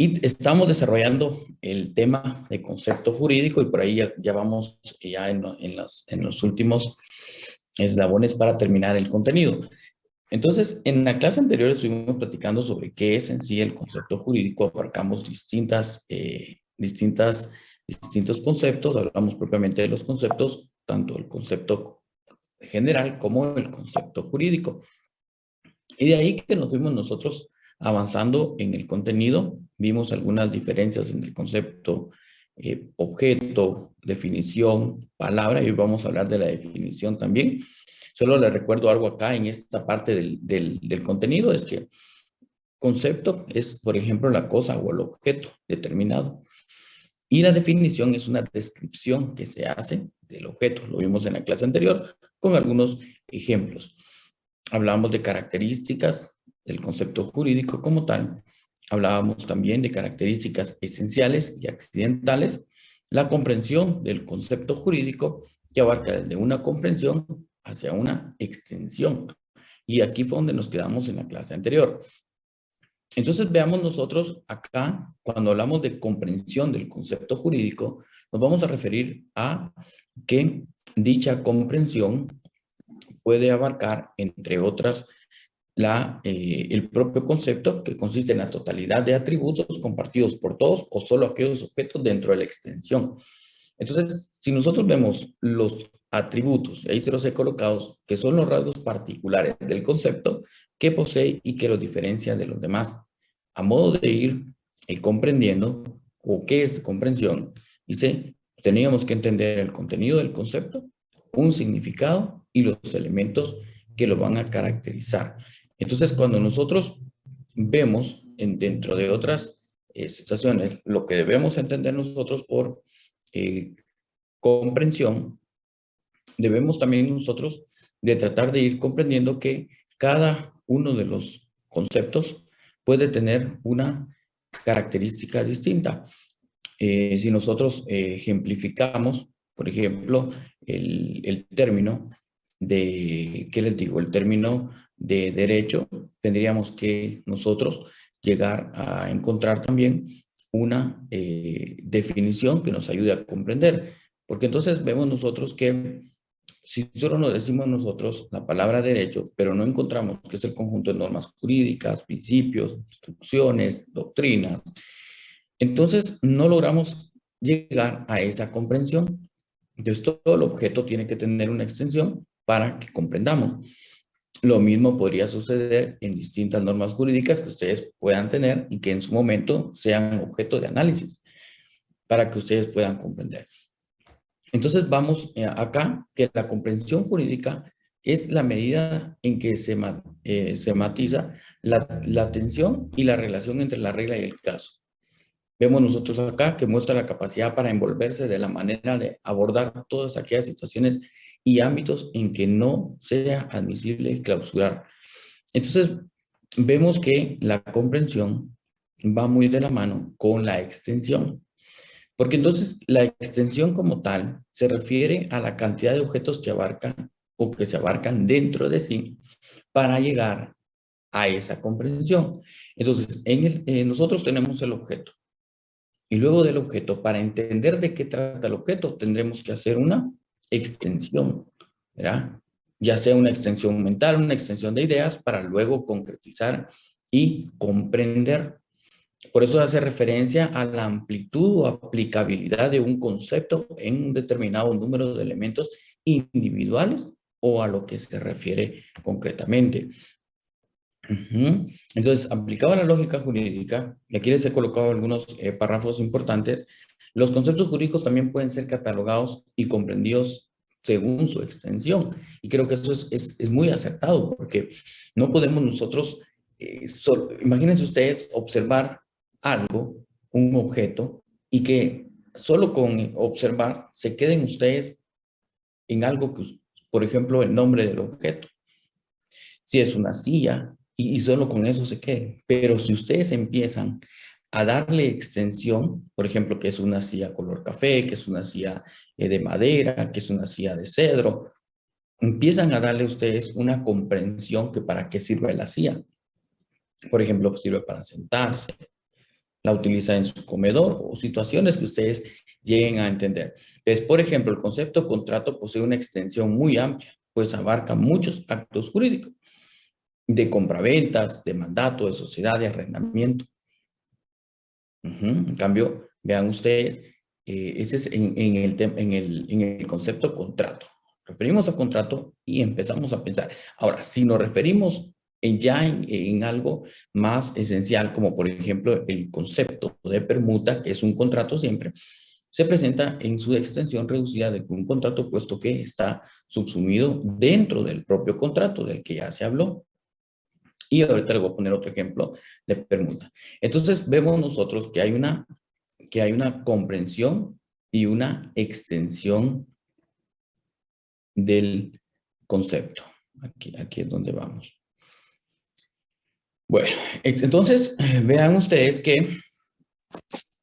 Y estamos desarrollando el tema de concepto jurídico y por ahí ya vamos ya en los últimos eslabones para terminar el contenido. Entonces, en la clase anterior estuvimos platicando sobre qué es en sí el concepto jurídico, abarcamos distintos conceptos, hablamos propiamente de los conceptos, tanto el concepto general como el concepto jurídico. Y de ahí que nos fuimos nosotros avanzando en el contenido, vimos algunas diferencias entre el concepto objeto, definición, palabra, y hoy vamos a hablar de la definición también. Solo les recuerdo algo acá en esta parte del contenido, es que concepto es, por ejemplo, la cosa o el objeto determinado. Y la definición es una descripción que se hace del objeto. Lo vimos en la clase anterior con algunos ejemplos. Hablamos de características del concepto jurídico como tal. Hablábamos también de características esenciales y accidentales. La comprensión del concepto jurídico que abarca desde una comprensión hacia una extensión. Y aquí fue donde nos quedamos en la clase anterior. Entonces veamos nosotros acá, cuando hablamos de comprensión del concepto jurídico, nos vamos a referir a que dicha comprensión puede abarcar, entre otras, el propio concepto, que consiste en la totalidad de atributos compartidos por todos o solo aquellos objetos dentro de la extensión. Entonces, si nosotros vemos los atributos, ahí se los he colocado, que son los rasgos particulares del concepto que posee y que los diferencia de los demás, a modo de ir comprendiendo, o qué es comprensión, dice, teníamos que entender el contenido del concepto, un significado y los elementos que lo van a caracterizar. Entonces, cuando nosotros vemos dentro de otras situaciones, lo que debemos entender nosotros por comprensión, debemos también nosotros de tratar de ir comprendiendo que cada uno de los conceptos puede tener una característica distinta. Si nosotros ejemplificamos, por ejemplo, el término ¿qué les digo? El término de derecho, tendríamos que nosotros llegar a encontrar también una definición que nos ayude a comprender. Porque entonces vemos nosotros que si solo nos decimos nosotros la palabra derecho, pero no encontramos que es el conjunto de normas jurídicas, principios, instrucciones, doctrinas, entonces no logramos llegar a esa comprensión. Entonces todo el objeto tiene que tener una extensión para que comprendamos. Lo mismo podría suceder en distintas normas jurídicas que ustedes puedan tener y que en su momento sean objeto de análisis para que ustedes puedan comprender. Entonces vamos acá que la comprensión jurídica es la medida en que se matiza la tensión y la relación entre la regla y el caso. Vemos nosotros acá que muestra la capacidad para envolverse de la manera de abordar todas aquellas situaciones y ámbitos en que no sea admisible clausurar. Entonces, vemos que la comprensión va muy de la mano con la extensión. Porque entonces la extensión como tal se refiere a la cantidad de objetos que abarca o que se abarcan dentro de sí para llegar a esa comprensión. Entonces, nosotros tenemos el objeto. Y luego del objeto, para entender de qué trata el objeto, tendremos que hacer una extensión, ¿verdad? Ya sea una extensión mental, una extensión de ideas, para luego concretizar y comprender. Por eso hace referencia a la amplitud o aplicabilidad de un concepto en un determinado número de elementos individuales o a lo que se refiere concretamente. Entonces, aplicado a la lógica jurídica, y aquí les he colocado algunos párrafos importantes, los conceptos jurídicos también pueden ser catalogados y comprendidos según su extensión. Y creo que eso es muy acertado, porque no podemos nosotros, imagínense ustedes observar algo, un objeto, y que solo con observar se queden ustedes en algo que, por ejemplo, el nombre del objeto. Si es una silla, y solo con eso se quede. Pero si ustedes empiezan a darle extensión, por ejemplo, que es una silla color café, que es una silla de madera, que es una silla de cedro, empiezan a darle ustedes una comprensión que para qué sirve la silla. Por ejemplo, sirve para sentarse, la utiliza en su comedor o situaciones que ustedes lleguen a entender. Entonces, por ejemplo, el concepto contrato posee una extensión muy amplia, pues abarca muchos actos jurídicos de compraventas, de mandato, de sociedad, de arrendamiento. En cambio, vean ustedes, ese es en el concepto contrato. Referimos a contrato y empezamos a pensar. Ahora, si nos referimos en algo más esencial, como por ejemplo el concepto de permuta, que es un contrato siempre, se presenta en su extensión reducida de un contrato, puesto que está subsumido dentro del propio contrato del que ya se habló. Y ahorita les voy a poner otro ejemplo de permuta. Entonces vemos nosotros que hay una comprensión y una extensión del concepto. Aquí es donde vamos. Bueno, entonces vean ustedes que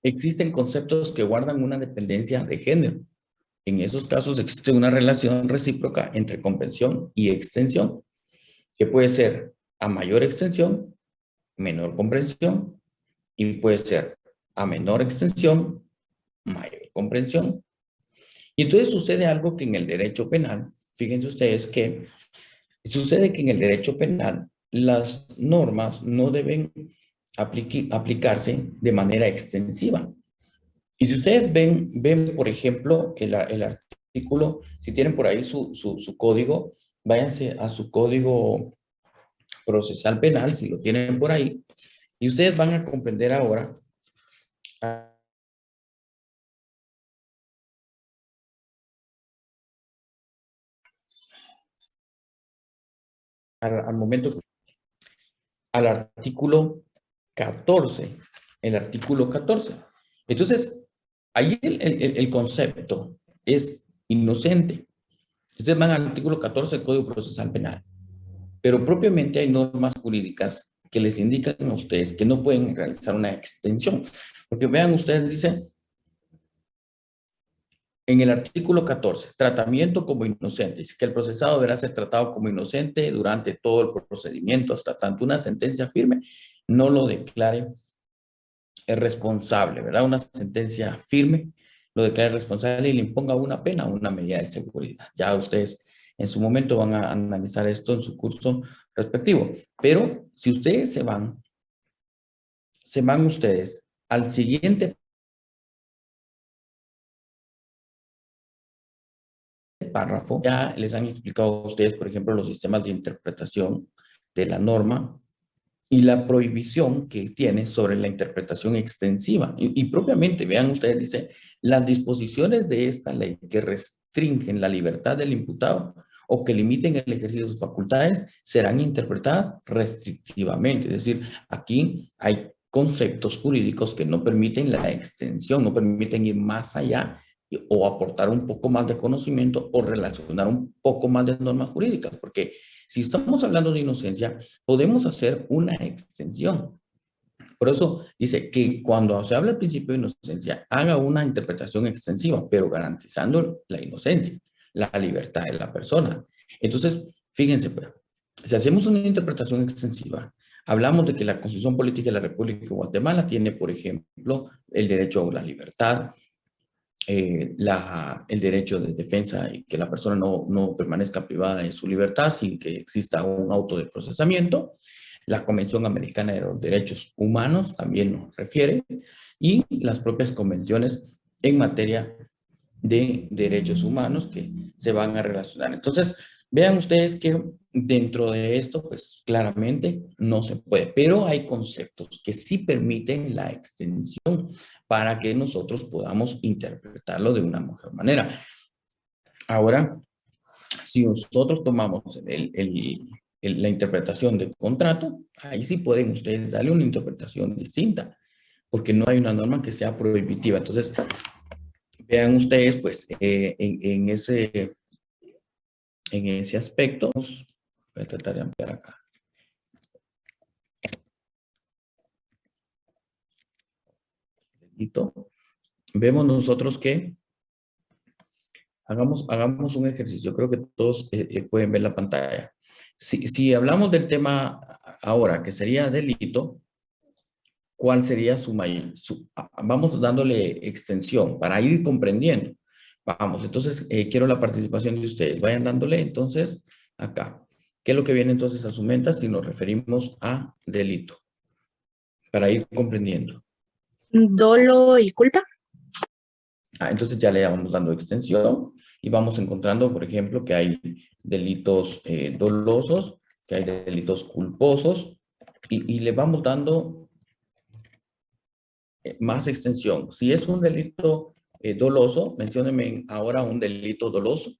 existen conceptos que guardan una dependencia de género. En esos casos existe una relación recíproca entre comprensión y extensión, que puede ser a mayor extensión, menor comprensión, y puede ser a menor extensión, mayor comprensión. Y entonces sucede algo que en el derecho penal, fíjense ustedes que sucede que en el derecho penal las normas no deben aplicarse de manera extensiva. Y si ustedes ven por ejemplo, el artículo, si tienen por ahí su código, váyanse a su código procesal penal, si lo tienen por ahí, y ustedes van a comprender ahora al momento, al artículo 14, el artículo 14. Entonces, ahí el concepto es inocente. Ustedes van al artículo 14 del Código Procesal Penal, pero propiamente hay normas jurídicas que les indican a ustedes que no pueden realizar una extensión. Porque vean, ustedes dicen en el artículo 14, tratamiento como inocente. Dice que el procesado deberá ser tratado como inocente durante todo el procedimiento, hasta tanto una sentencia firme no lo declare responsable, ¿verdad? Una sentencia firme lo declare responsable y le imponga una pena o una medida de seguridad. Ya ustedes en su momento van a analizar esto en su curso respectivo. Pero si ustedes se van ustedes al siguiente párrafo, ya les han explicado a ustedes, por ejemplo, los sistemas de interpretación de la norma y la prohibición que tiene sobre la interpretación extensiva. Y propiamente, vean ustedes, dice, las disposiciones de esta ley que restringen la libertad del imputado o que limiten el ejercicio de sus facultades serán interpretadas restrictivamente. Es decir, aquí hay conceptos jurídicos que no permiten la extensión, no permiten ir más allá o aportar un poco más de conocimiento o relacionar un poco más de normas jurídicas, porque si estamos hablando de inocencia, podemos hacer una extensión. Por eso dice que cuando se habla del principio de inocencia, haga una interpretación extensiva, pero garantizando la inocencia, la libertad de la persona. Entonces, fíjense, pues, si hacemos una interpretación extensiva, hablamos de que la Constitución Política de la República de Guatemala tiene, por ejemplo, el derecho a la libertad, el derecho de defensa y que la persona no permanezca privada de su libertad sin que exista un auto de procesamiento. La Convención Americana de los Derechos Humanos también nos refiere y las propias convenciones en materia de derechos humanos que se van a relacionar. Entonces, vean ustedes que dentro de esto, pues claramente no se puede, pero hay conceptos que sí permiten la extensión para que nosotros podamos interpretarlo de una mejor manera. Ahora, si nosotros tomamos la interpretación del contrato, ahí sí pueden ustedes darle una interpretación distinta, porque no hay una norma que sea prohibitiva. Entonces, vean ustedes, pues, en ese aspecto, voy a tratar de ampliar acá. Vemos nosotros que hagamos un ejercicio. Creo que todos pueden ver la pantalla. Si hablamos del tema ahora, que sería delito, cuál sería vamos dándole extensión para ir comprendiendo. Vamos, entonces quiero la participación de ustedes. Vayan dándole entonces acá. ¿Qué es lo que viene entonces a su mente si nos referimos a delito? Para ir comprendiendo. Dolo y culpa. Entonces ya le vamos dando extensión y vamos encontrando, por ejemplo, que hay delitos dolosos, que hay delitos culposos y le vamos dando más extensión. Si es un delito doloso, mencióneme ahora un delito doloso.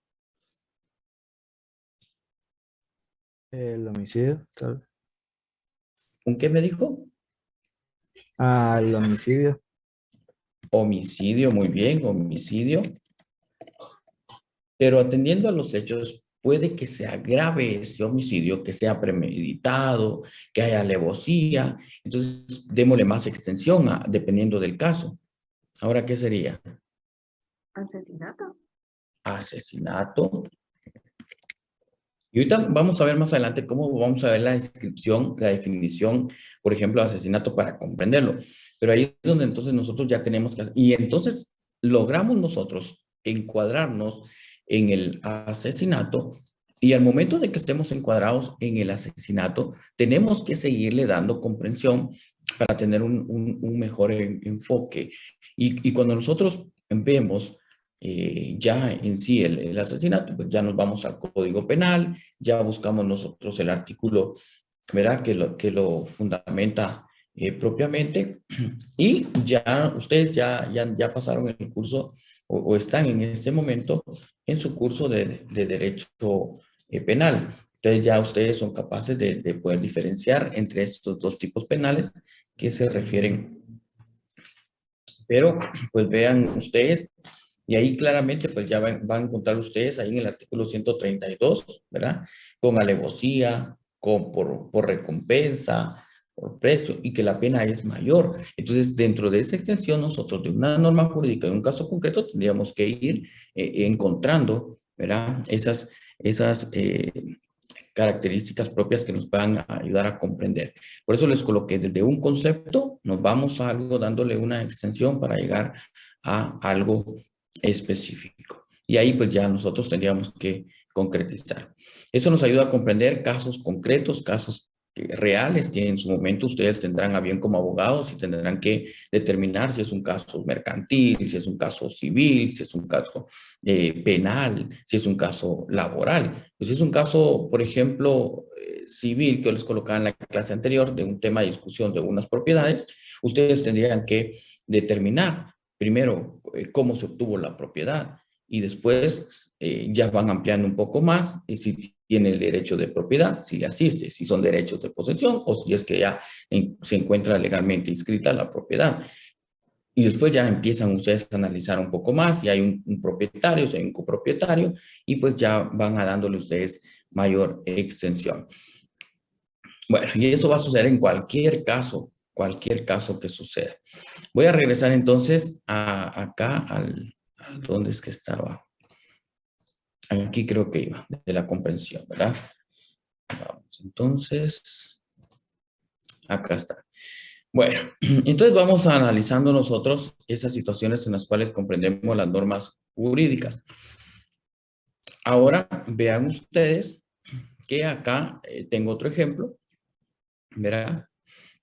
El homicidio, tal. ¿Un qué me dijo? El homicidio. Homicidio, muy bien, homicidio. Pero atendiendo a los hechos, puede que se agrave ese homicidio, que sea premeditado, que haya alevosía. Entonces, démosle más extensión dependiendo del caso. Ahora, ¿qué sería? Asesinato. Asesinato. Y ahorita vamos a ver más adelante cómo vamos a ver la descripción, la definición, por ejemplo, de asesinato para comprenderlo. Pero ahí es donde entonces nosotros ya tenemos que... Y entonces logramos nosotros encuadrarnos en el asesinato y al momento de que estemos encuadrados en el asesinato, tenemos que seguirle dando comprensión para tener un mejor enfoque. Y cuando nosotros vemos ya en sí el asesinato, pues ya nos vamos al Código Penal, ya buscamos nosotros el artículo, ¿verdad? Que lo fundamenta propiamente y ya ustedes ya pasaron el curso o están en este momento en su curso de Derecho Penal. Entonces ya ustedes son capaces de poder diferenciar entre estos dos tipos penales que se refieren. Pero pues vean ustedes y ahí claramente, pues ya van a encontrar ustedes ahí en el artículo 132, ¿verdad? Con alevosía, por recompensa, por precio, y que la pena es mayor. Entonces, dentro de esa extensión, nosotros de una norma jurídica, de un caso concreto, tendríamos que ir encontrando, ¿verdad? Esas características propias que nos van a ayudar a comprender. Por eso les coloqué desde un concepto, nos vamos a algo dándole una extensión para llegar a algo específico. Y ahí pues ya nosotros tendríamos que concretizar. Eso nos ayuda a comprender casos concretos, casos reales que en su momento ustedes tendrán a bien como abogados y tendrán que determinar si es un caso mercantil, si es un caso civil, si es un caso penal, si es un caso laboral. Pues si es un caso, por ejemplo, civil, que yo les colocaba en la clase anterior, de un tema de discusión de unas propiedades, ustedes tendrían que determinar primero cómo se obtuvo la propiedad y después ya van ampliando un poco más y si tiene el derecho de propiedad, si le asiste, si son derechos de posesión o si es que ya se encuentra legalmente inscrita la propiedad. Y después ya empiezan ustedes a analizar un poco más, si hay un propietario, si hay un copropietario, y pues ya van a dándole ustedes mayor extensión. Bueno, y eso va a suceder en cualquier caso que suceda. Voy a regresar entonces acá ¿dónde es que estaba? Aquí creo que iba, de la comprensión, ¿verdad? Vamos, entonces, acá está. Bueno, entonces vamos analizando nosotros esas situaciones en las cuales comprendemos las normas jurídicas. Ahora vean ustedes que acá tengo otro ejemplo, ¿verdad?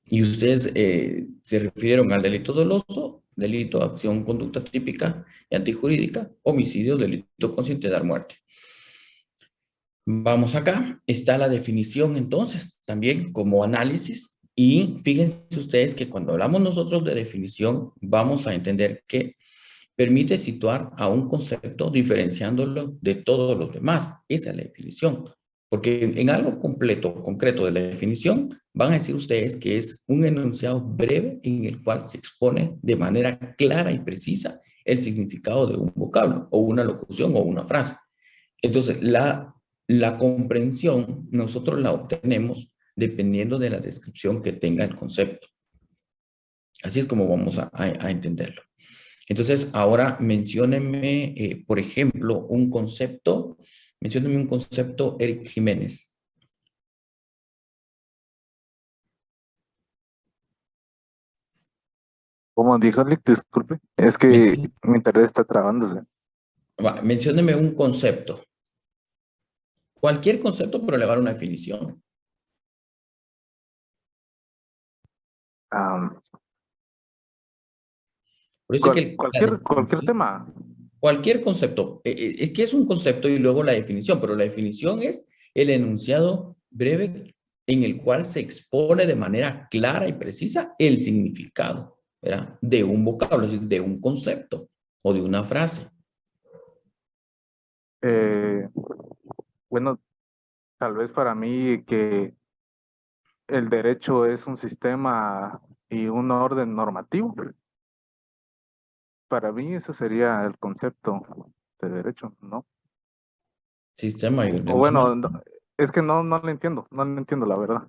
Y ustedes se refirieron al delito doloso, delito de acción, conducta típica y antijurídica, homicidio, delito consciente de dar muerte. Vamos acá, está la definición entonces, también como análisis. Y fíjense ustedes que cuando hablamos nosotros de definición, vamos a entender que permite situar a un concepto diferenciándolo de todos los demás. Esa es la definición. Porque en algo completo, concreto de la definición, van a decir ustedes que es un enunciado breve en el cual se expone de manera clara y precisa el significado de un vocablo o una locución o una frase. Entonces, la comprensión nosotros la obtenemos dependiendo de la descripción que tenga el concepto. Así es como vamos a entenderlo. Entonces, ahora menciónenme, por ejemplo, un concepto. Menciónenme un concepto, Eric Jiménez. Como dijo Lick, disculpe, es que mi internet está trabándose. Mencióneme un concepto. Cualquier concepto, pero le va a dar una definición. Am, Por eso es que cualquier tema. cualquier concepto, es que es un concepto y luego la definición, pero la definición es el enunciado breve en el cual se expone de manera clara y precisa el significado, ¿verdad? De un vocablo, es decir, de un concepto o de una frase. Eh, bueno, tal vez para mí que el derecho es un sistema y un orden normativo. Para mí ese sería el concepto de derecho, ¿no? Sistema y O orden. bueno, es que no le entiendo, no le entiendo la verdad.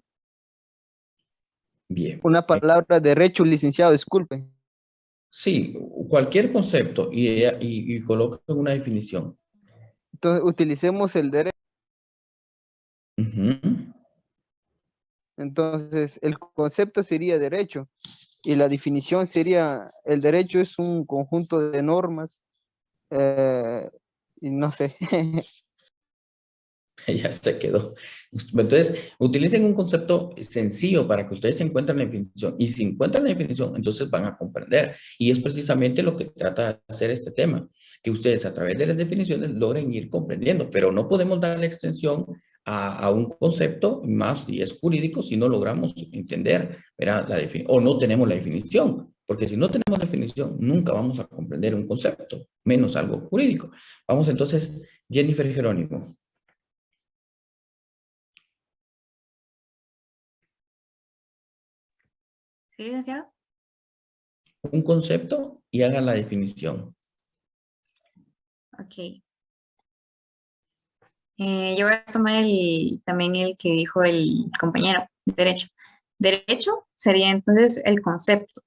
Bien. Una palabra derecho, licenciado, disculpe. Sí, cualquier concepto y coloca una definición. Entonces, utilicemos el derecho. Ujú. Entonces, el concepto sería derecho y la definición sería, el derecho es un conjunto de normas y no sé. Ya se quedó. Entonces, utilicen un concepto sencillo para que ustedes encuentren la definición. Y si encuentran la definición, entonces van a comprender. Y es precisamente lo que trata de hacer este tema, que ustedes a través de las definiciones logren ir comprendiendo. Pero no podemos darle extensión a un concepto más si es jurídico si no logramos entender, ¿verdad? O no tenemos la definición. Porque si no tenemos definición, nunca vamos a comprender un concepto, menos algo jurídico. Vamos entonces, Jennifer Jerónimo. ¿Sí, licenciado? Un concepto y hagan la definición. Ok. Yo voy a tomar también el que dijo el compañero, derecho. Derecho sería entonces el concepto.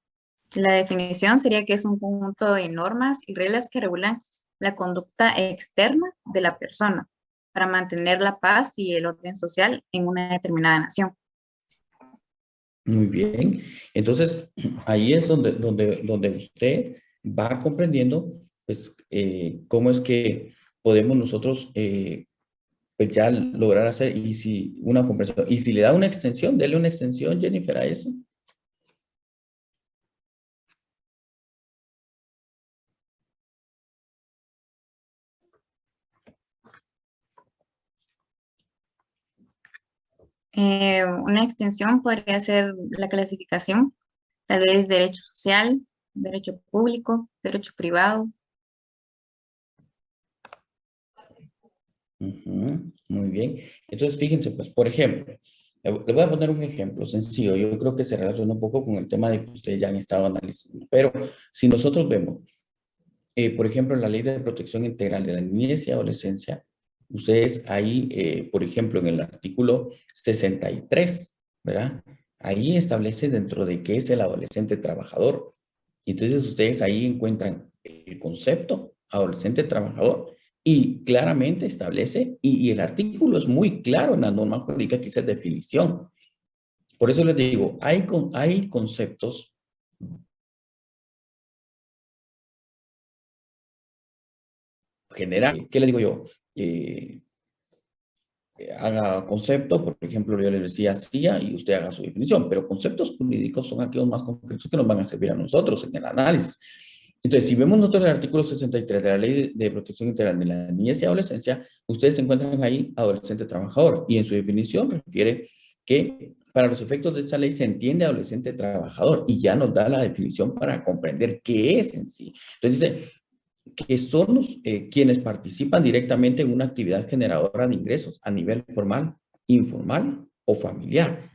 La definición sería que es un conjunto de normas y reglas que regulan la conducta externa de la persona para mantener la paz y el orden social en una determinada nación. Muy bien. Entonces, ahí es donde usted va comprendiendo, pues, cómo es que podemos nosotros, pues, ya lograr hacer, y si una comprensión, y si le da una extensión, dele una extensión, Jennifer, a eso. Una extensión podría ser la clasificación, tal vez derecho social, derecho público, derecho privado. Ujú, muy bien. Entonces, fíjense, pues, por ejemplo, le voy a poner un ejemplo sencillo. Yo creo que se relaciona un poco con el tema de que ustedes ya han estado analizando. Pero si nosotros vemos, por ejemplo, la Ley de Protección Integral de la Niñez y Adolescencia, ustedes ahí, por ejemplo, en el artículo 63, ¿verdad? Ahí establece dentro de qué es el adolescente trabajador. Y entonces ustedes ahí encuentran el concepto adolescente trabajador y claramente establece, y el artículo es muy claro en la norma jurídica que dice definición. Por eso les digo, hay conceptos generales. ¿Qué les digo yo? Haga concepto, por ejemplo, yo le decía CIA y usted haga su definición, pero conceptos jurídicos son aquellos más concretos que nos van a servir a nosotros en el análisis. Entonces, si vemos nosotros el artículo 63 de la Ley de Protección Integral de la Niñez y Adolescencia, ustedes encuentran ahí adolescente trabajador y en su definición refiere que para los efectos de esta ley se entiende adolescente trabajador y ya nos da la definición para comprender qué es en sí. Entonces dice, que son quienes participan directamente en una actividad generadora de ingresos a nivel formal, informal o familiar.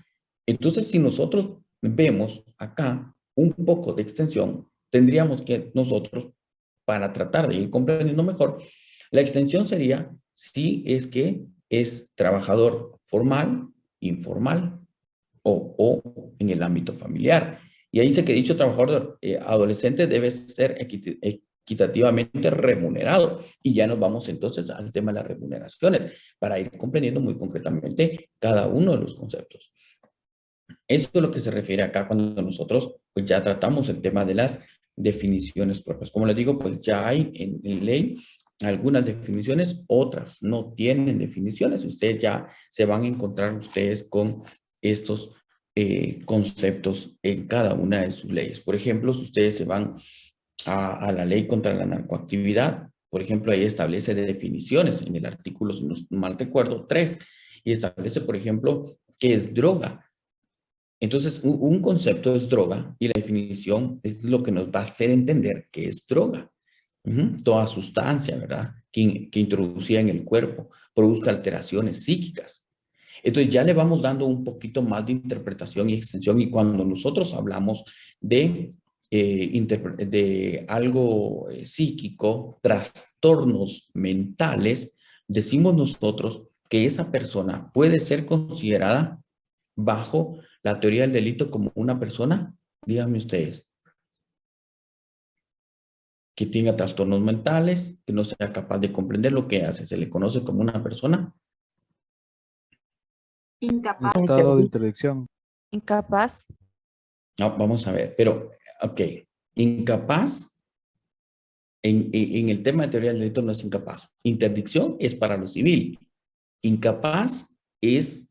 Entonces, si nosotros vemos acá un poco de extensión, tendríamos que nosotros, para tratar de ir comprendiendo mejor, la extensión sería si es que es trabajador formal, informal o en el ámbito familiar. Y ahí dice que dicho trabajador adolescente debe ser equitativamente remunerado. Y ya nos vamos entonces al tema de las remuneraciones para ir comprendiendo muy concretamente cada uno de los conceptos. Eso es lo que se refiere acá cuando nosotros pues ya tratamos el tema de las definiciones propias. Como les digo, pues ya hay en ley algunas definiciones, otras no tienen definiciones. Ustedes ya se van a encontrar ustedes con estos conceptos en cada una de sus leyes. Por ejemplo, si ustedes se van a la ley contra la narcoactividad, por ejemplo, ahí establece definiciones en el artículo, si no mal recuerdo, 3, y establece, por ejemplo, qué es droga. Entonces, un concepto es droga y la definición es lo que nos va a hacer entender qué es droga. Toda sustancia, ¿verdad? Que introducida en el cuerpo produzca alteraciones psíquicas. Entonces ya le vamos dando un poquito más de interpretación y extensión, y cuando nosotros hablamos de algo psíquico, trastornos mentales, decimos nosotros que esa persona puede ser considerada bajo la teoría del delito como una persona, díganme ustedes, que tenga trastornos mentales, que no sea capaz de comprender lo que hace, se le conoce como una persona Incapaz. Estado de interdicción. Incapaz. no, vamos a ver, pero, ok, incapaz, en el tema de teoría del delito no es incapaz. Interdicción es para lo civil. Incapaz es,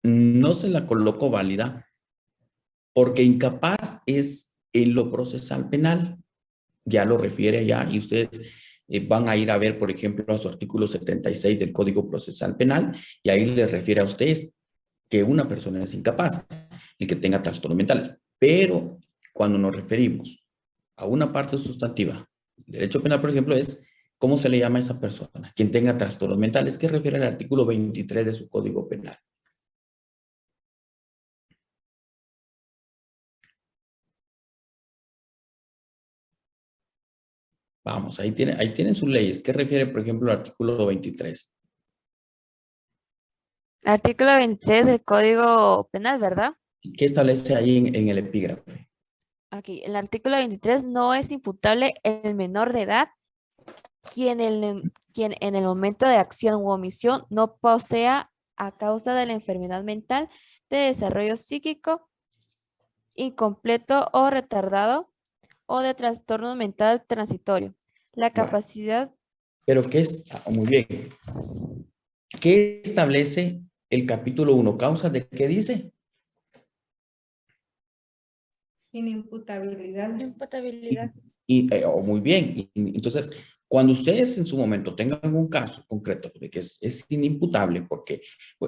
no se la coloco válida, porque incapaz es en lo procesal penal. Ya lo refiere allá y ustedes van a ir a ver, por ejemplo, a su artículo 76 del Código Procesal Penal, y ahí les refiere a ustedes que una persona es incapaz, el que tenga trastorno mental. Pero cuando nos referimos a una parte sustantiva, derecho penal, por ejemplo, es cómo se le llama a esa persona, quien tenga trastornos mentales, que refiere al artículo 23 de su Código Penal. Vamos, ahí tienen sus leyes. ¿Qué refiere, por ejemplo, al artículo 23? Artículo 23 del Código Penal, ¿verdad? ¿Qué establece ahí en el epígrafe? Aquí, el artículo 23 no es imputable el menor de edad quien en el momento de acción u omisión no posea a causa de la enfermedad mental de desarrollo psíquico incompleto o retardado o de trastorno mental transitorio. La Bueno, capacidad pero ¿qué es? Muy bien. ¿Qué establece el capítulo 1? ¿Causa de qué dice? Inimputabilidad. imputabilidad. Muy bien. Entonces, cuando ustedes en su momento tengan un caso concreto de que es inimputable, porque,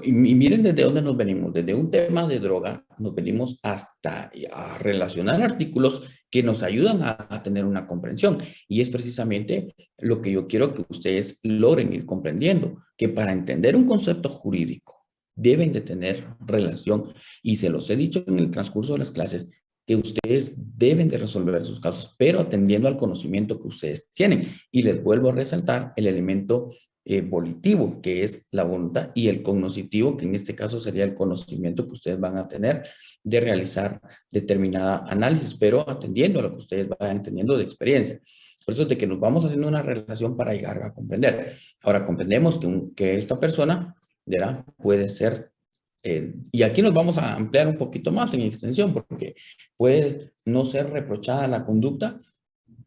y miren desde dónde nos venimos, desde un tema de droga, nos venimos hasta a relacionar artículos que nos ayudan a tener una comprensión. Y es precisamente lo que yo quiero que ustedes logren ir comprendiendo, que para entender un concepto jurídico deben de tener relación, y se los he dicho en el transcurso de las clases, que ustedes deben de resolver sus casos, pero atendiendo al conocimiento que ustedes tienen. Y les vuelvo a resaltar el elemento volitivo, que es la voluntad, y el cognoscitivo, que en este caso sería el conocimiento que ustedes van a tener de realizar determinada análisis, pero atendiendo a lo que ustedes vayan teniendo de experiencia. Por eso es de que nos vamos haciendo una relación para llegar a comprender. Ahora comprendemos que esta persona, ¿verdad?, puede ser y aquí nos vamos a ampliar un poquito más en extensión, porque puede no ser reprochada la conducta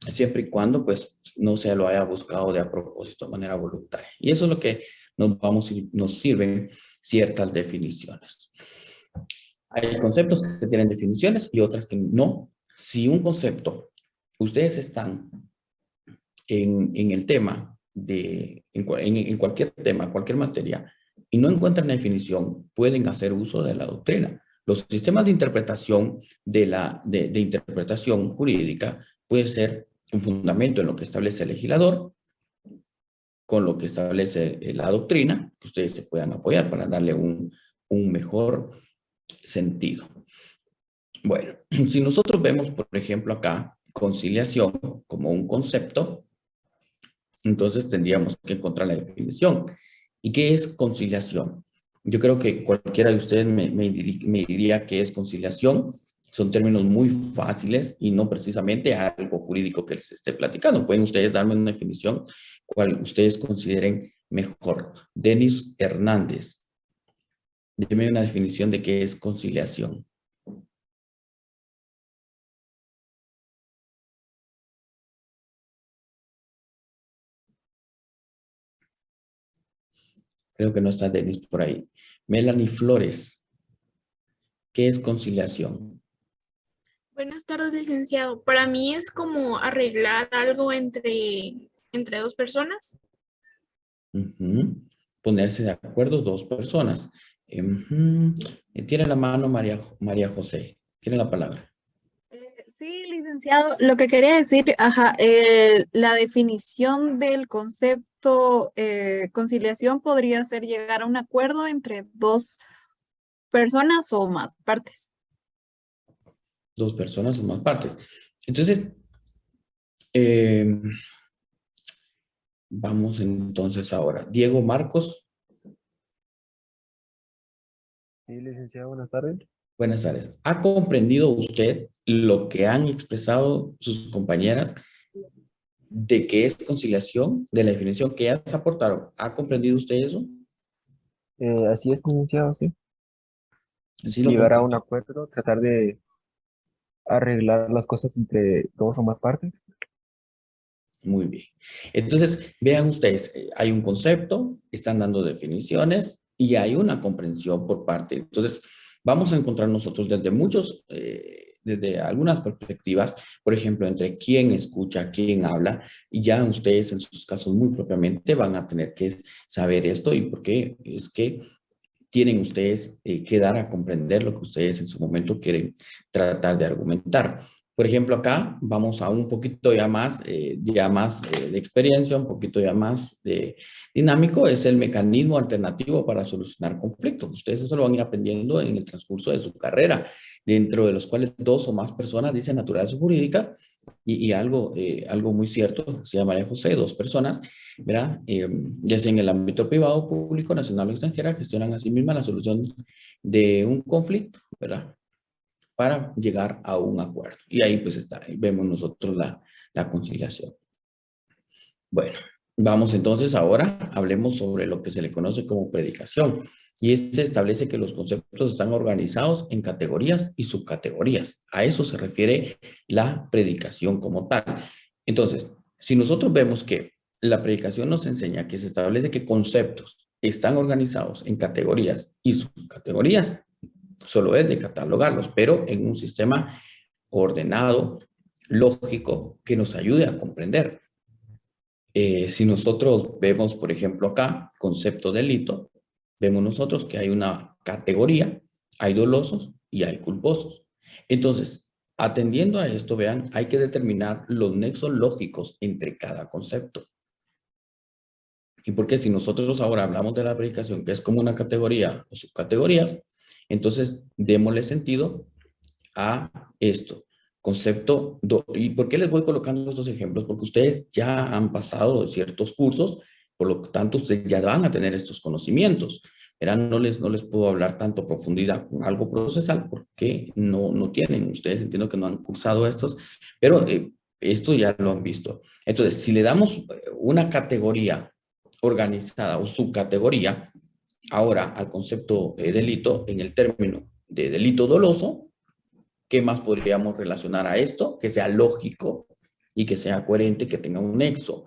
siempre y cuando pues no se lo haya buscado de a propósito, de manera voluntaria. Y eso es lo que nos sirven ciertas definiciones. Hay conceptos que tienen definiciones y otras que no. Si un concepto, ustedes están en el tema, en cualquier tema, cualquier materia, y no encuentran la definición, pueden hacer uso de la doctrina. Los sistemas de interpretación de interpretación jurídica puede ser un fundamento en lo que establece el legislador, con lo que establece la doctrina, que ustedes se puedan apoyar para darle un mejor sentido. Bueno, si nosotros vemos, por ejemplo, acá, conciliación como un concepto, entonces tendríamos que encontrar la definición. ¿Y qué es conciliación? Yo creo que cualquiera de ustedes me diría que es conciliación. Son términos muy fáciles y no precisamente algo jurídico que les esté platicando. Pueden ustedes darme una definición cual ustedes consideren mejor. Denis Hernández. Deme una definición de qué es conciliación. Creo que no está Denis por ahí. Melanie Flores, ¿qué es conciliación? Buenas tardes, licenciado. Para mí es como arreglar algo entre dos personas. Ujú. Ponerse de acuerdo dos personas. Ujú. Tiene la mano María José. Tiene la palabra. Sí, licenciado, lo que quería decir, la definición del concepto conciliación podría ser llegar a un acuerdo entre dos personas o más partes. Dos personas o más partes. Entonces, eh, vamos entonces ahora. Diego Marcos, Sí, licenciado, buenas tardes. buenas tardes. ¿Ha comprendido usted lo que han expresado sus compañeras de qué es conciliación, de la definición que ellas aportaron? ¿Ha comprendido usted eso? Así es, licenciado, sí. Sí, lo Llegar a un comprendió. acuerdo, tratar de arreglar las cosas entre dos o más partes. Muy bien. Entonces, vean ustedes, hay un concepto, están dando definiciones y hay una comprensión por parte. Entonces, vamos a encontrar nosotros desde algunas perspectivas, por ejemplo, entre quién escucha, quién habla, y ya ustedes en sus casos muy propiamente van a tener que saber esto y por qué es que tienen ustedes que dar a comprender lo que ustedes en su momento quieren tratar de argumentar. Por ejemplo, acá vamos a un poquito ya más de experiencia, un poquito ya más de dinámico, es el mecanismo alternativo para solucionar conflictos. Ustedes eso lo van a ir aprendiendo en el transcurso de su carrera, dentro de los cuales dos o más personas dicen naturaleza jurídica y algo muy cierto, se llama María José, dos personas, ¿verdad? Ya sea en el ámbito privado, público, nacional o extranjera, gestionan a sí mismas la solución de un conflicto, ¿verdad? Para llegar a un acuerdo. Y ahí pues está, ahí vemos nosotros la conciliación. Bueno, vamos entonces ahora, hablemos sobre lo que se le conoce como predicación. Y este establece que los conceptos están organizados en categorías y subcategorías. A eso se refiere la predicación como tal. Entonces, si nosotros vemos que la predicación nos enseña que se establece que conceptos están organizados en categorías y subcategorías, solo es de catalogarlos, pero en un sistema ordenado, lógico, que nos ayude a comprender. Si nosotros vemos, por ejemplo, acá, concepto delito, vemos nosotros que hay una categoría, hay dolosos y hay culposos. Entonces, atendiendo a esto, vean, hay que determinar los nexos lógicos entre cada concepto. Y porque si nosotros ahora hablamos de la predicación, que es como una categoría o subcategorías, entonces démosle sentido a esto. ¿Y por qué les voy colocando estos ejemplos? Porque ustedes ya han pasado ciertos cursos, por lo tanto ustedes ya van a tener estos conocimientos. Verán, no les puedo hablar tanto a profundidad con algo procesal porque no tienen. Ustedes entiendo que no han cursado estos, pero esto ya lo han visto. Entonces, si le damos una categoría organizada o subcategoría, ahora al concepto delito, en el término de delito doloso, ¿qué más podríamos relacionar a esto? Que sea lógico y que sea coherente, que tenga un nexo.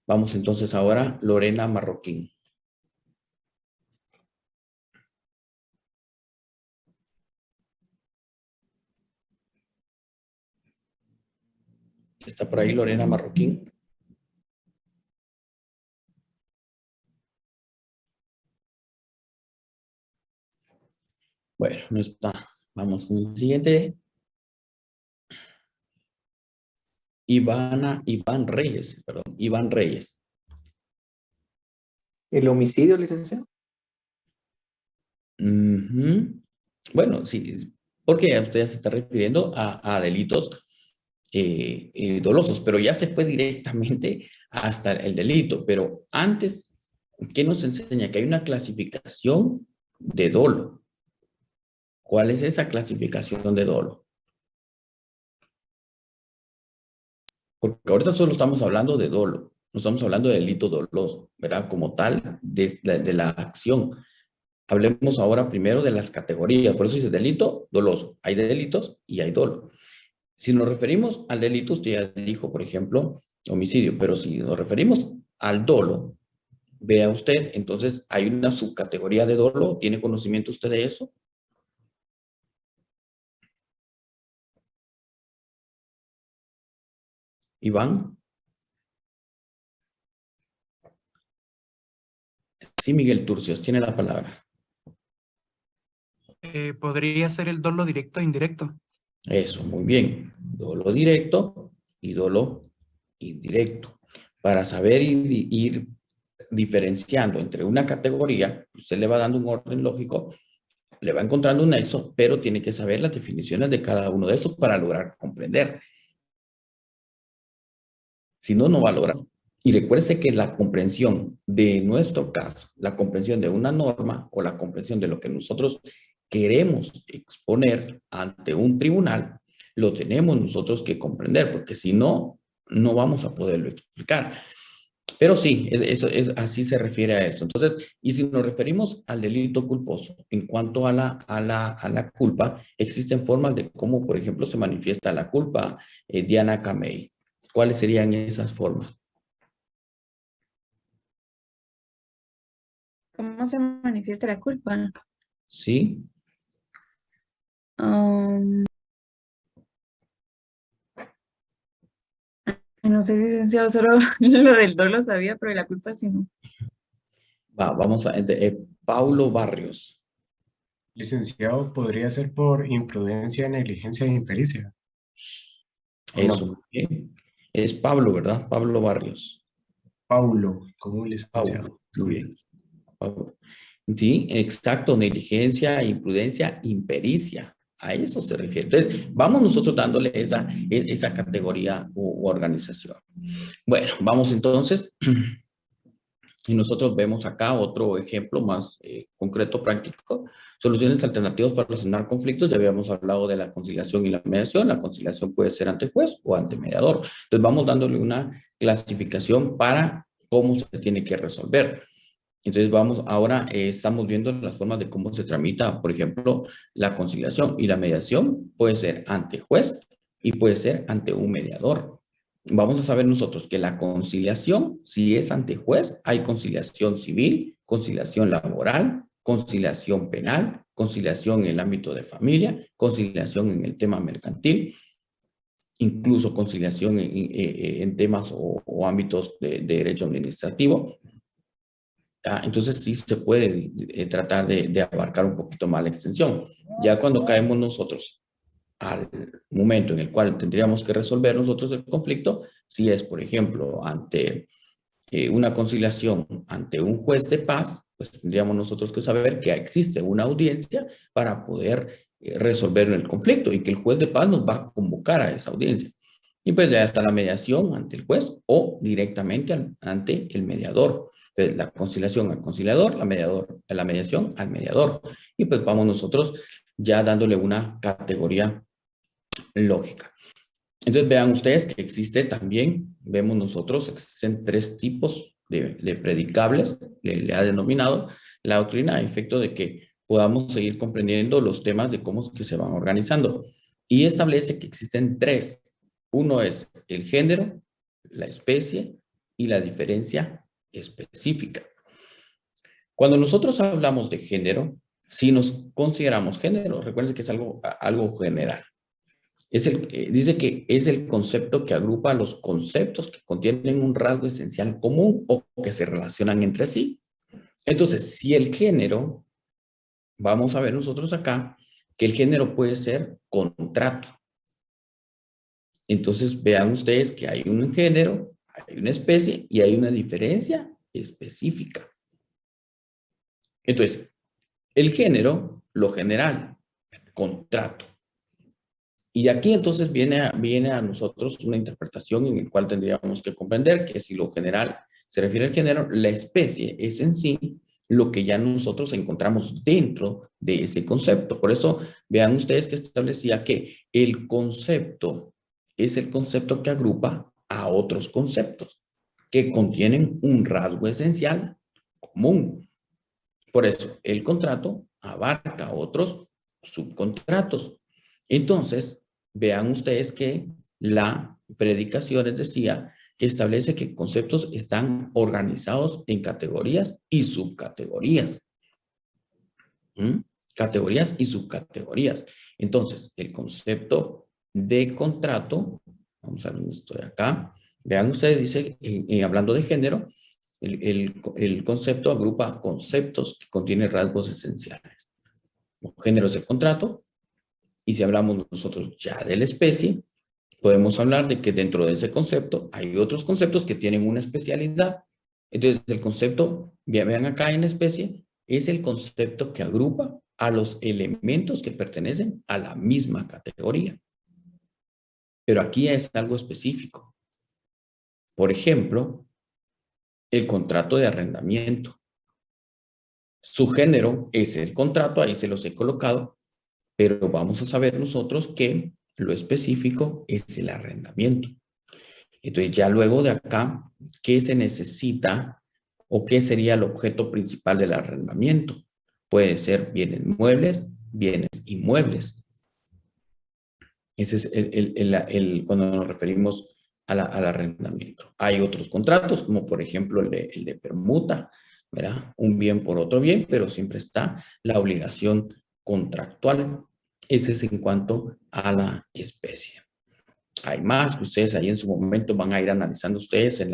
Vamos entonces ahora, Lorena Marroquín. ¿Está por ahí Lorena Marroquín? Bueno, no está. Vamos con el siguiente. Iván Reyes. ¿El homicidio, licenciado? Bueno, sí, porque usted ya se está refiriendo a delitos dolosos, pero ya se fue directamente hasta el delito. Pero antes, ¿qué nos enseña? Que hay una clasificación de dolo. ¿Cuál es esa clasificación de dolo? Porque ahorita solo estamos hablando de dolo, no estamos hablando de delito doloso, ¿verdad? Como tal, de la acción. Hablemos ahora primero de las categorías. Por eso dice delito, doloso. Hay delitos y hay dolo. Si nos referimos al delito, usted ya dijo, por ejemplo, homicidio, pero si nos referimos al dolo, vea usted, entonces hay una subcategoría de dolo. ¿Tiene conocimiento usted de eso? Iván. Sí, Miguel Turcios, tiene la palabra. Podría ser el dolo directo e indirecto. Eso, muy bien. Dolo directo y dolo indirecto. Para saber ir diferenciando entre una categoría, usted le va dando un orden lógico, le va encontrando un nexo, pero tiene que saber las definiciones de cada uno de esos para lograr comprender. Si no, no va a lograr. Y recuerde que la comprensión de nuestro caso, la comprensión de una norma o la comprensión de lo que nosotros queremos exponer ante un tribunal, lo tenemos nosotros que comprender, porque si no, no vamos a poderlo explicar. Pero sí, así se refiere a eso. Entonces, y si nos referimos al delito culposo, en cuanto a la culpa, existen formas de cómo, por ejemplo, se manifiesta la culpa, Diana Camey. ¿Cuáles serían esas formas? ¿Cómo se manifiesta la culpa? Sí. No sé, licenciado, solo lo del dolo sabía, pero de la culpa sí no. Vamos a... Paulo Barrios. Licenciado, podría ser por imprudencia, negligencia e impericia. Eso, muy bien. Es Pablo, ¿verdad? Pablo Barrios. Paulo, como un licenciado. Paulo, muy bien. Paulo. Sí, exacto, negligencia, imprudencia, impericia. A eso se refiere. Entonces, vamos nosotros dándole esa categoría u organización. Bueno, vamos entonces. Y nosotros vemos acá otro ejemplo más concreto, práctico. Soluciones alternativas para solucionar conflictos. Ya habíamos hablado de la conciliación y la mediación. La conciliación puede ser ante juez o ante mediador. Entonces vamos dándole una clasificación para cómo se tiene que resolver. Entonces vamos, ahora estamos viendo las formas de cómo se tramita, por ejemplo, la conciliación y la mediación. Puede ser ante juez y puede ser ante un mediador. Vamos a saber nosotros que la conciliación, si es ante juez, hay conciliación civil, conciliación laboral, conciliación penal, conciliación en el ámbito de familia, conciliación en el tema mercantil, incluso conciliación en temas o ámbitos de derecho administrativo. Entonces sí se puede tratar de abarcar un poquito más la extensión. Ya cuando caemos nosotros al momento en el cual tendríamos que resolver nosotros el conflicto, si es, por ejemplo, ante una conciliación ante un juez de paz, pues tendríamos nosotros que saber que existe una audiencia para poder resolver el conflicto y que el juez de paz nos va a convocar a esa audiencia. Y pues ya está la mediación ante el juez o directamente ante el mediador. Entonces, la conciliación al conciliador, la mediación al mediador. Y pues vamos nosotros ya dándole una categoría lógica. Entonces vean ustedes que existe también, vemos nosotros, existen 3 tipos de predicables, le ha denominado la doctrina a efecto de que podamos seguir comprendiendo los temas de cómo es que se van organizando. Y establece que existen 3. Uno es el género, la especie y la diferencia específica. Cuando nosotros hablamos de género, si nos consideramos género, recuerden que es algo general. Dice que es el concepto que agrupa los conceptos que contienen un rasgo esencial común o que se relacionan entre sí. Entonces, si el género, vamos a ver nosotros acá, que el género puede ser contrato. Entonces, vean ustedes que hay un género, hay una especie y hay una diferencia específica. Entonces, el género, lo general, contrato. Y de aquí entonces viene a nosotros una interpretación en la cual tendríamos que comprender que si lo general se refiere al género, la especie es en sí lo que ya nosotros encontramos dentro de ese concepto. Por eso vean ustedes que establecía que el concepto es el concepto que agrupa a otros conceptos que contienen un rasgo esencial común. Por eso, el contrato abarca otros subcontratos. Entonces, vean ustedes que la predicación les decía que establece que conceptos están organizados en categorías y subcategorías. Categorías y subcategorías. Entonces, el concepto de contrato, vamos a ver dónde estoy acá. Vean ustedes, dice, hablando de género, el concepto agrupa conceptos que contienen rasgos esenciales. Los géneros de contrato, y si hablamos nosotros ya de la especie, podemos hablar de que dentro de ese concepto hay otros conceptos que tienen una especialidad. Entonces, el concepto, vean acá en especie, es el concepto que agrupa a los elementos que pertenecen a la misma categoría. Pero aquí es algo específico. Por ejemplo, el contrato de arrendamiento. Su género es el contrato, ahí se los he colocado, pero vamos a saber nosotros que lo específico es el arrendamiento. Entonces ya luego de acá, ¿qué se necesita o qué sería el objeto principal del arrendamiento? Puede ser bienes muebles, bienes inmuebles. Ese es cuando nos referimos al arrendamiento. Hay otros contratos, como por ejemplo el de permuta, ¿verdad? Un bien por otro bien, pero siempre está la obligación contractual. Ese es en cuanto a la especie. Hay más que ustedes ahí en su momento van a ir analizando ustedes,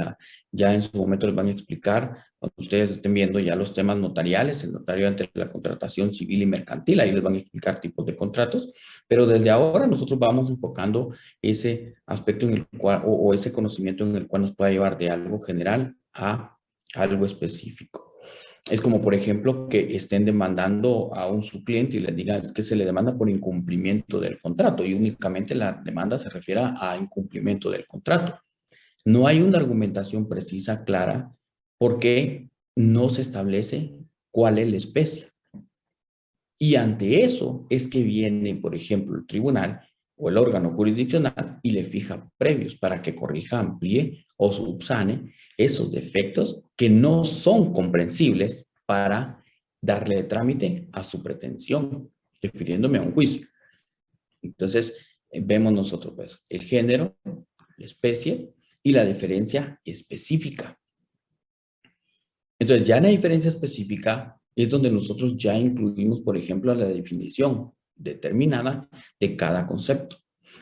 ya en su momento les van a explicar, cuando ustedes estén viendo ya los temas notariales, el notario entre la contratación civil y mercantil, ahí les van a explicar tipos de contratos, pero desde ahora nosotros vamos enfocando ese aspecto en el cual, o ese conocimiento en el cual nos pueda llevar de algo general a algo específico. Es como, por ejemplo, que estén demandando a su cliente y les digan que se le demanda por incumplimiento del contrato y únicamente la demanda se refiere a incumplimiento del contrato. No hay una argumentación precisa, clara, porque no se establece cuál es la especie. Y ante eso es que viene, por ejemplo, el tribunal o el órgano jurisdiccional y le fija previos para que corrija, amplíe o subsane esos defectos que no son comprensibles para darle trámite a su pretensión, refiriéndome a un juicio. Entonces, vemos nosotros pues, el género, la especie y la diferencia específica. Entonces, ya en la diferencia específica es donde nosotros ya incluimos, por ejemplo, la definición determinada de cada concepto.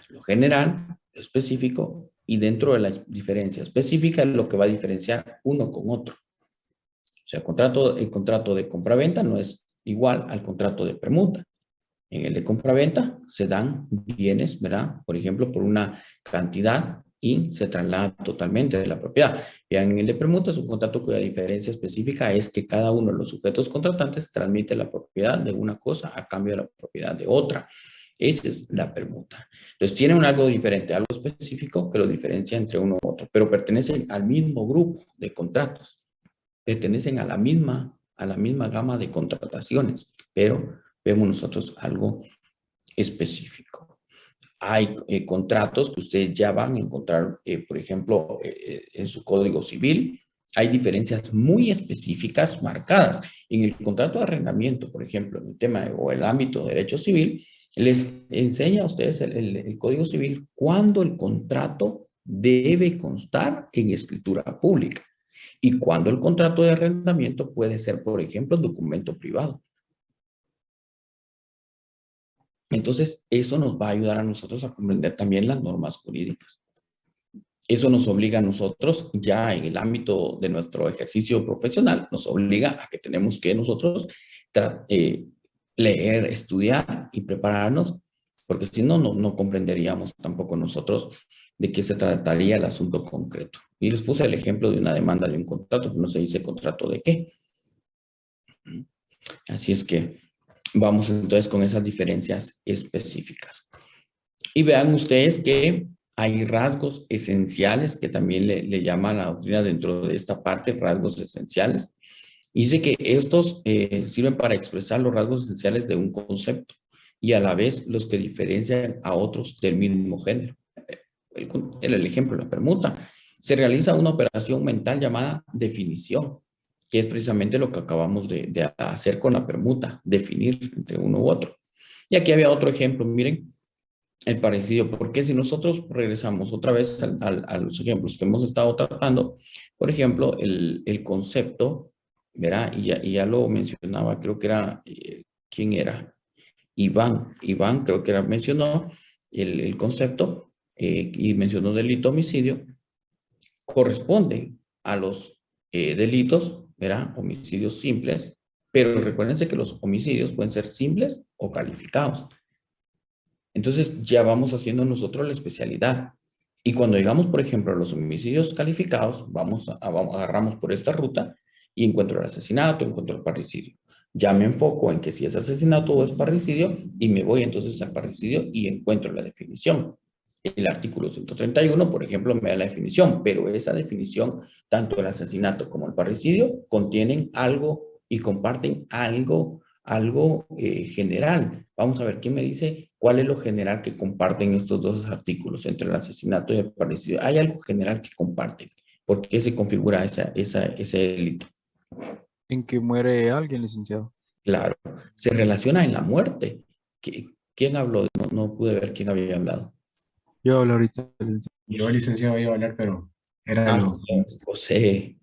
Lo general, lo específico, y dentro de la diferencia específica es lo que va a diferenciar uno con otro. O sea, el contrato de compraventa no es igual al contrato de permuta. En el de compraventa se dan bienes, ¿verdad? Por ejemplo, por una cantidad y se traslada totalmente de la propiedad. Ya en el de permuta es un contrato cuya diferencia específica es que cada uno de los sujetos contratantes transmite la propiedad de una cosa a cambio de la propiedad de otra. Esa es la permuta. Entonces tienen algo diferente, algo específico que lo diferencia entre uno u otro, pero pertenecen al mismo grupo de contratos. Pertenecen a la misma gama de contrataciones, pero vemos nosotros algo específico. Hay contratos que ustedes ya van a encontrar, por ejemplo, en su Código Civil. Hay diferencias muy específicas marcadas. En el contrato de arrendamiento, por ejemplo, en el tema o el ámbito de derecho civil, les enseña a ustedes el Código Civil cuándo el contrato debe constar en escritura pública y cuándo el contrato de arrendamiento puede ser, por ejemplo, un documento privado. Entonces, eso nos va a ayudar a nosotros a comprender también las normas jurídicas. Eso nos obliga a nosotros, ya en el ámbito de nuestro ejercicio profesional, nos obliga a que tenemos que nosotros leer, estudiar y prepararnos, porque si no, no comprenderíamos tampoco nosotros de qué se trataría el asunto concreto. Y les puse el ejemplo de una demanda de un contrato, pero no se dice contrato de qué. Así es que vamos entonces con esas diferencias específicas. Y vean ustedes que hay rasgos esenciales que también le llama la doctrina dentro de esta parte, rasgos esenciales. Dice que estos sirven para expresar los rasgos esenciales de un concepto y a la vez los que diferencian a otros del mismo género. El ejemplo, la permuta. Se realiza una operación mental llamada definición que es precisamente lo que acabamos de hacer con la permuta, definir entre uno u otro. Y aquí había otro ejemplo, miren, el parecido, porque si nosotros regresamos otra vez a los ejemplos que hemos estado tratando, por ejemplo, el concepto, ¿verdad? Y ya lo mencionaba, creo que era, ¿quién era? Iván creo que era, mencionó el concepto y mencionó delito homicidio, corresponde a los delitos, ¿verdad? Homicidios simples, pero recuérdense que los homicidios pueden ser simples o calificados. Entonces ya vamos haciendo nosotros la especialidad. Y cuando llegamos, por ejemplo, a los homicidios calificados, agarramos por esta ruta y encuentro el asesinato, encuentro el parricidio. Ya me enfoco en que si es asesinato o es parricidio y me voy entonces al parricidio y encuentro la definición. El artículo 131, por ejemplo, me da la definición, pero esa definición, tanto el asesinato como el parricidio, contienen algo y comparten algo general. Vamos a ver, ¿quién me dice cuál es lo general que comparten estos dos artículos entre el asesinato y el parricidio? Hay algo general que comparten. ¿Por qué se configura ese delito? En que muere alguien, licenciado. Claro, se relaciona en la muerte. ¿Quién habló? No pude ver quién había hablado. Yo hablo ahorita. Yo, licenciado, iba a hablar, pero era José.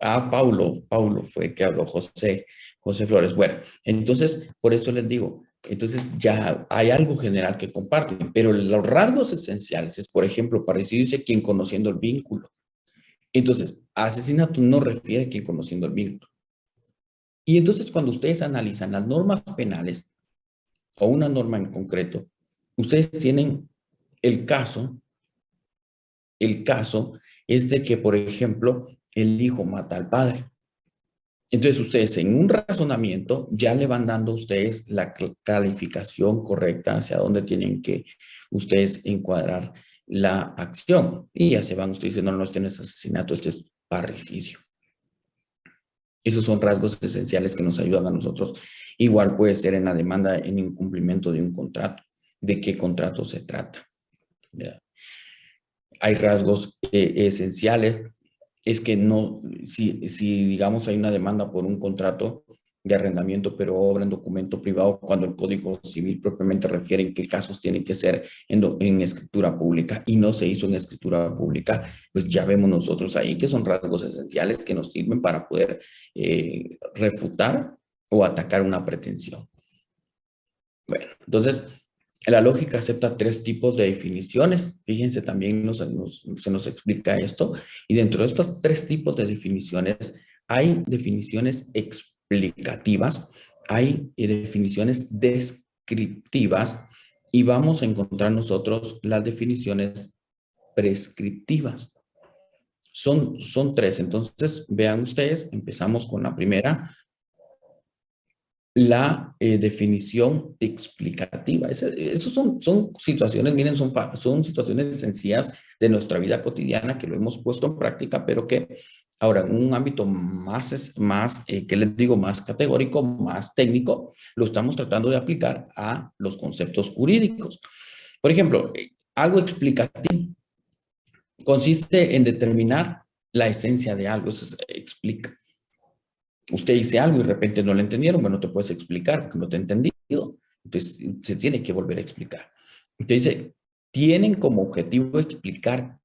Paulo fue que habló, José Flores. Bueno, entonces, por eso les digo, entonces ya hay algo general que comparten, pero los rasgos esenciales es, por ejemplo, parecido dice quien conociendo el vínculo. Entonces, asesinato no refiere a quien conociendo el vínculo. Y entonces, cuando ustedes analizan las normas penales o una norma en concreto, ustedes tienen el caso es de que, por ejemplo, el hijo mata al padre. Entonces ustedes en un razonamiento ya le van dando a ustedes la calificación correcta hacia dónde tienen que ustedes encuadrar la acción. Y ya se van ustedes diciendo, no, este no es asesinato, este es parricidio. Esos son rasgos esenciales que nos ayudan a nosotros. Igual puede ser en la demanda en incumplimiento de un contrato. ¿De qué contrato se trata? ¿Ya? Hay rasgos esenciales. Es que no, si digamos hay una demanda por un contrato de arrendamiento, pero obra en documento privado, cuando el Código Civil propiamente refiere en qué casos tienen que ser en escritura pública y no se hizo en escritura pública, pues ya vemos nosotros ahí que son rasgos esenciales que nos sirven para poder refutar o atacar una pretensión. Bueno, entonces la lógica acepta tres tipos de definiciones. Fíjense, también se nos explica esto. Y dentro de estos tres tipos de definiciones, hay definiciones explicativas, hay definiciones descriptivas, y vamos a encontrar nosotros las definiciones prescriptivas. Son tres. Entonces, vean ustedes, empezamos con la primera. La definición explicativa. Esos son situaciones, miren, son situaciones sencillas de nuestra vida cotidiana que lo hemos puesto en práctica, pero que ahora en un ámbito más ¿qué les digo? Más categórico, más técnico, lo estamos tratando de aplicar a los conceptos jurídicos. Por ejemplo, algo explicativo consiste en determinar la esencia de algo, eso se explica. Usted dice algo y de repente no lo entendieron, bueno, no te puedes explicar porque no te he entendido, entonces se tiene que volver a explicar. Entonces dice, tienen como objetivo explicar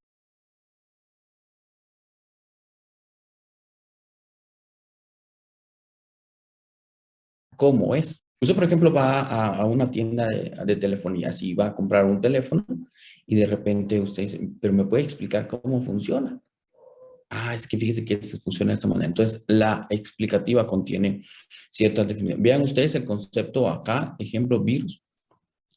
cómo es. Usted, por ejemplo, va a una tienda de telefonía, si va a comprar un teléfono y de repente usted dice, pero ¿me puede explicar cómo funciona? Es que fíjese que funciona de esta manera. Entonces, la explicativa contiene ciertas definiciones. Vean ustedes el concepto acá, ejemplo, virus.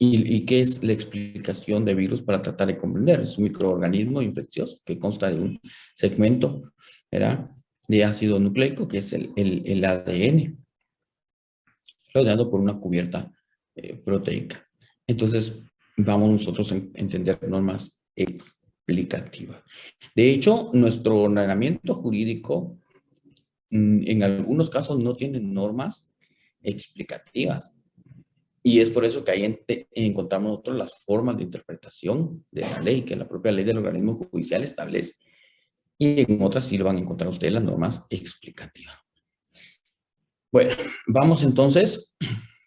¿Y qué es la explicación de virus para tratar de comprender? Es un microorganismo infeccioso que consta de un segmento, ¿verdad?, de ácido nucleico, que es el ADN, rodeado por una cubierta proteica. Entonces, vamos nosotros a entender normas explicativa. De hecho, nuestro ordenamiento jurídico en algunos casos no tiene normas explicativas. Y es por eso que ahí encontramos nosotros las formas de interpretación de la ley, que la propia ley del organismo judicial establece. Y en otras sí lo van a encontrar ustedes las normas explicativas. Bueno, vamos entonces,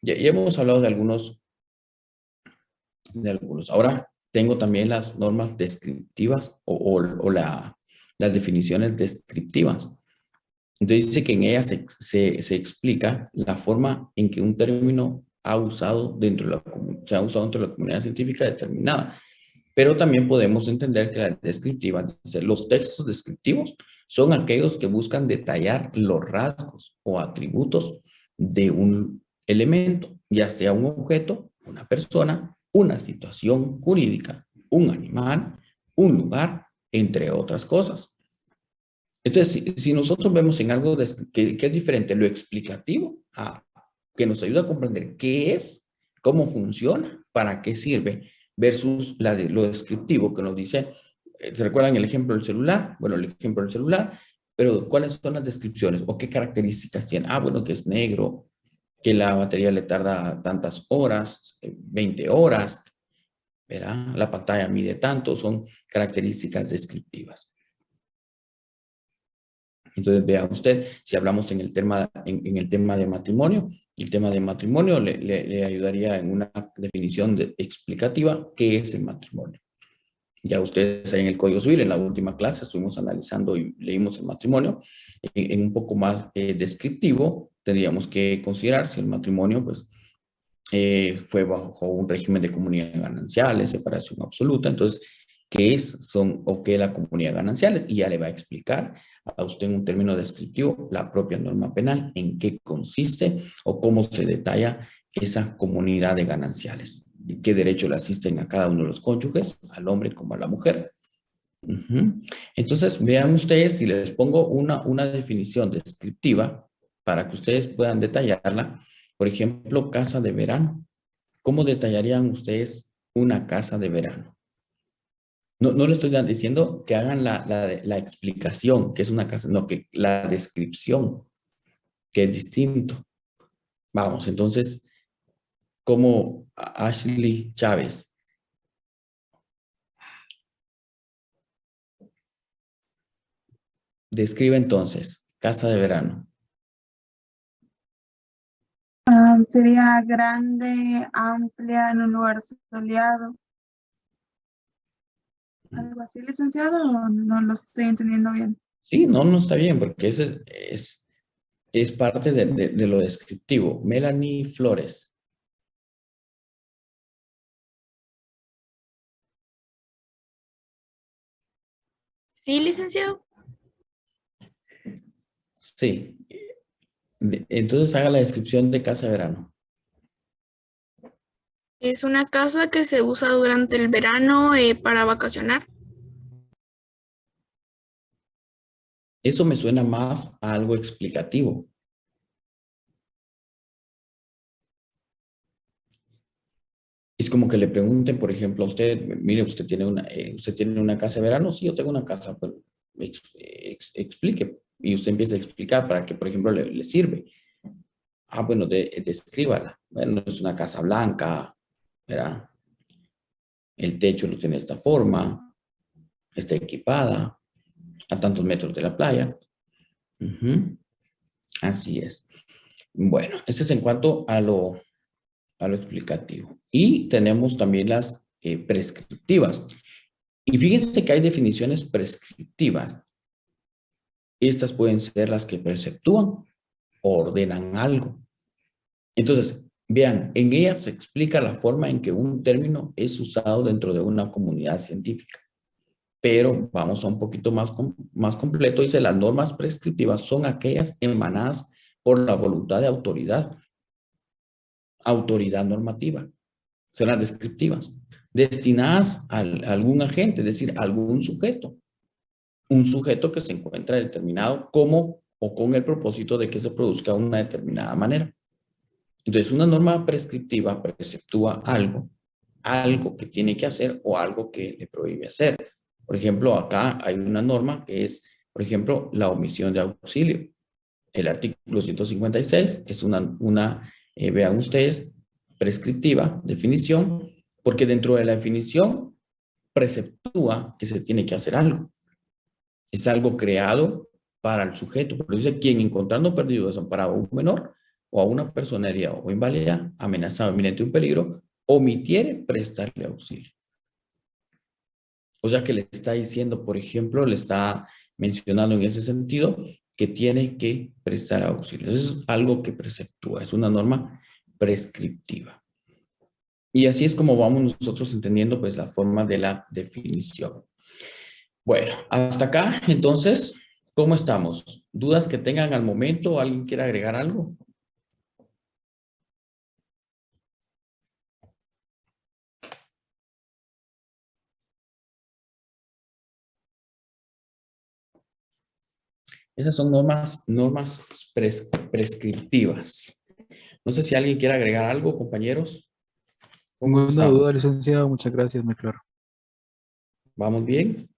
ya hemos hablado de algunos. Ahora tengo también las normas descriptivas o las definiciones descriptivas. Entonces dice que en ellas se explica la forma en que un término se ha usado dentro de la comunidad científica determinada. Pero también podemos entender que las descriptivas, los textos descriptivos son aquellos que buscan detallar los rasgos o atributos de un elemento, ya sea un objeto, una persona, una situación jurídica, un animal, un lugar, entre otras cosas. Entonces, si nosotros vemos en algo que es diferente lo explicativo, que nos ayuda a comprender qué es, cómo funciona, para qué sirve, versus lo descriptivo que nos dice, ¿se recuerdan el ejemplo del celular? Bueno, el ejemplo del celular, pero ¿cuáles son las descripciones o qué características tiene? Bueno, que es negro, que la batería le tarda tantas horas, 20 horas, ¿verdad? La pantalla mide tanto, son características descriptivas. Entonces, vea usted, si hablamos en el tema de matrimonio, el tema de matrimonio le ayudaría en una definición explicativa qué es el matrimonio. Ya ustedes ahí en el Código Civil, en la última clase, estuvimos analizando y leímos el matrimonio. En un poco más descriptivo, tendríamos que considerar si el matrimonio pues, fue bajo un régimen de comunidades gananciales, separación absoluta. Entonces, ¿qué es la comunidad gananciales? Y ya le va a explicar a usted en un término descriptivo la propia norma penal, en qué consiste o cómo se detalla esa comunidad de gananciales. Y qué derecho le asisten a cada uno de los cónyuges, al hombre como a la mujer. Entonces, vean ustedes, si les pongo una definición descriptiva para que ustedes puedan detallarla. Por ejemplo, casa de verano. ¿Cómo detallarían ustedes una casa de verano? No le estoy diciendo que hagan la explicación, que es una casa, no, que la descripción, que es distinto. Vamos, entonces, como Ashley Chávez. Describe entonces, casa de verano. Sería grande, amplia, en un lugar soleado. ¿Algo así, licenciado, o no lo estoy entendiendo bien? Sí, no está bien, porque eso es parte de lo descriptivo. Melanie Flores. Sí, licenciado. Sí. Entonces haga la descripción de casa de verano. Es una casa que se usa durante el verano para vacacionar. Eso me suena más a algo explicativo. Es como que le pregunten, por ejemplo, a usted, mire, usted tiene una casa de verano. Sí, yo tengo una casa, pues explique. Y usted empieza a explicar para que, por ejemplo, le sirve. Bueno, descríbala. Bueno, es una casa blanca, ¿verdad? El techo lo tiene de esta forma, está equipada, a tantos metros de la playa. Así es. Bueno, este es en cuanto a lo explicativo. Y tenemos también las prescriptivas. Y fíjense que hay definiciones prescriptivas. Estas pueden ser las que preceptúan o ordenan algo. Entonces, vean, en ellas se explica la forma en que un término es usado dentro de una comunidad científica. Pero vamos a un poquito más completo. Dice, las normas prescriptivas son aquellas emanadas por la voluntad de autoridad normativa. Son las descriptivas, destinadas a algún agente, es decir, a algún sujeto. Un sujeto que se encuentra determinado como o con el propósito de que se produzca de una determinada manera. Entonces, una norma prescriptiva preceptúa algo que tiene que hacer o algo que le prohíbe hacer. Por ejemplo, acá hay una norma que es, por ejemplo, la omisión de auxilio. El artículo 156 es vean ustedes, prescriptiva, definición, porque dentro de la definición preceptúa que se tiene que hacer algo. Es algo creado para el sujeto. Pero dice, quien encontrando perdido desamparado un menor, o a una persona herida o inválida, amenazada, inminente un peligro, omitiere prestarle auxilio. O sea que le está diciendo, por ejemplo, le está mencionando en ese sentido que tiene que prestar auxilio. Eso es algo que preceptúa, es una norma prescriptiva. Y así es como vamos nosotros entendiendo pues la forma de la definición. Bueno, hasta acá, entonces, ¿cómo estamos? ¿Dudas que tengan al momento? ¿Alguien quiere agregar algo? Esas son normas prescriptivas. No sé si alguien quiere agregar algo, compañeros. ¿Cómo Ninguna estamos? duda, licenciado. Muchas gracias, muy claro. ¿Vamos bien?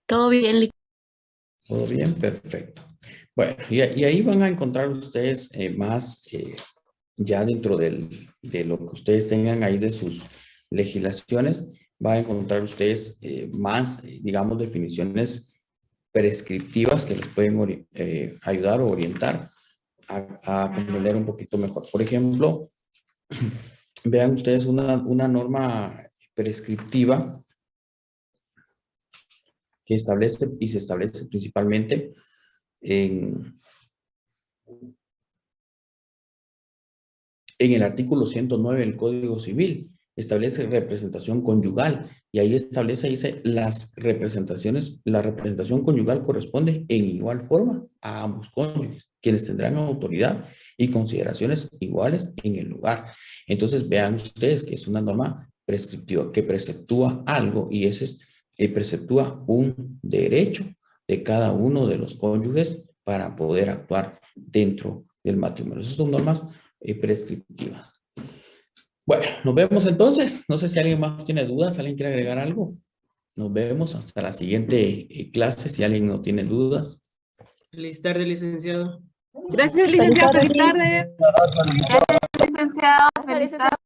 Todo bien. ¿Todo bien? Perfecto. Bueno, y ahí van a encontrar ustedes más ya dentro de lo que ustedes tengan ahí de sus legislaciones, van a encontrar ustedes más, digamos, definiciones prescriptivas que les pueden ayudar o orientar a comprender un poquito mejor. Por ejemplo, vean ustedes una norma prescriptiva que establece y se establece principalmente en el artículo 109 del Código Civil. Establece representación conyugal y ahí establece, dice, la representación conyugal corresponde en igual forma a ambos cónyuges, quienes tendrán autoridad y consideraciones iguales en el lugar. Entonces vean ustedes que es una norma prescriptiva que preceptúa algo y ese es preceptúa un derecho de cada uno de los cónyuges para poder actuar dentro del matrimonio. Esas son normas prescriptivas. Bueno, nos vemos entonces. No sé si alguien más tiene dudas, alguien quiere agregar algo. Nos vemos hasta la siguiente clase si alguien no tiene dudas. Feliz tarde, licenciado. Gracias, licenciado. Feliz tarde. Licenciado, feliz tarde.